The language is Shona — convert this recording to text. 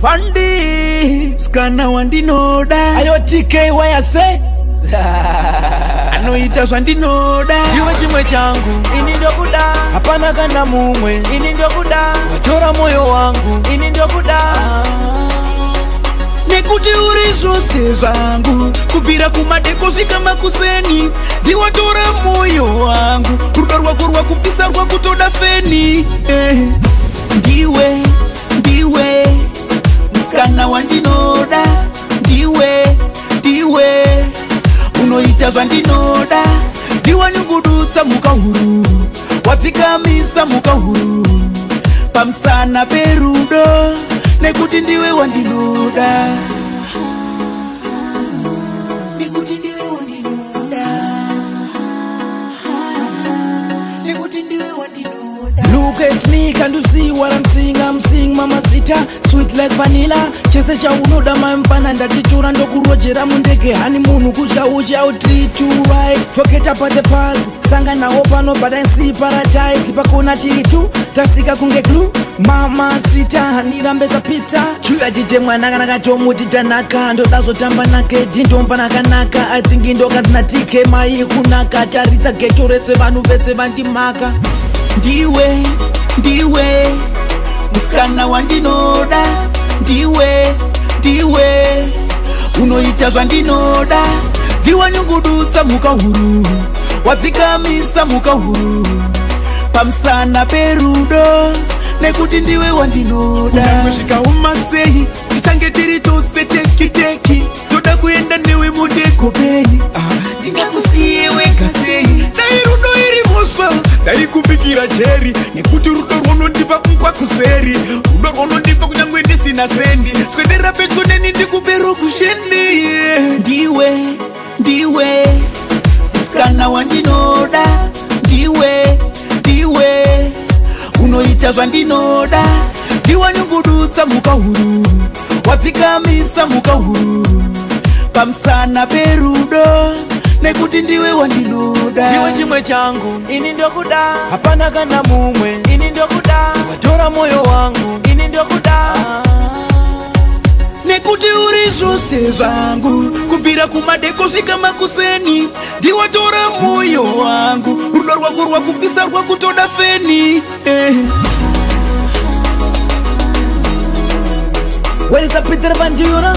Fandi skana wandinoda ayo TK wayase anoita zvandinoda iwe chimwe changu ini ndokuda hapana kana mumwe ini ndokuda watora moyo wangu ini ndokuda nekuti uri zvose zvangu kubvira kumadeko svika makuseni ndiwatora moyo wangu rudo rwako rwakupisa rwakutoda feni ndiwe musikana wandinoda ndiwe unoita zvandinoda ndiwanyungudutsa muka huru wadzikamisa muka huru pamusana perudo nekuti ndiwe wandinoda nekuti ndiwe wandinoda nekuti ndiwe wandinoda. Look at me, can you see what I'm seeing mamacita, sweet like vanilla. Chese cha unoda mampana ndatichura ndokurojera mundege honeymoon kudya uchi I'll treat you right. Forget about the past, sanga nawo pano but I see paradise. Pakona tiri tu, tasika kunge glue. Mamacita, nirambeza pita. Chuya tite mwana kana katomuti tanaka. Ndodazo tamba nake, dindomba nakanaka. I think indoka zinatike mai kunaka. Charitsa geto rese vanu vese vandimaka. Ndiwe musikana wandinoda ndiwe unoita zvandinoda ndiwanyungudutsa muka huru wadzikamisa muka huru pamusana perudo nekuti ndiwe wandinoda. Kusvika umasei tichange tiri tose teki toda kuenda newe mudeko pei ndingakusiye wega sei dai rudo iri mosva dai kupikira jeri nekuti rudo rwunondipa kungwa kuseri rudo rwunondipa kunyangwe ndisina sendi swedera pedyo neni ndikupe rokusheni ndiwe musikana wandinoda ndiwe unoita zvandinoda ndiwanyungudutsa muka huru wadzikamisa muka huru pamusana perudo nekuti ndiwe wandinoda iwe chimwe changu ini ndokuda hapana kana mumwe ini ndokuda watora moyo wangu ini ndokuda nekuti uri zvose zvangu kubvira kumadeko svika makuseni ndiwatora moyo wangu rudo rwako rwakupisa rwakutoda feni Where is the Peter Van Dura?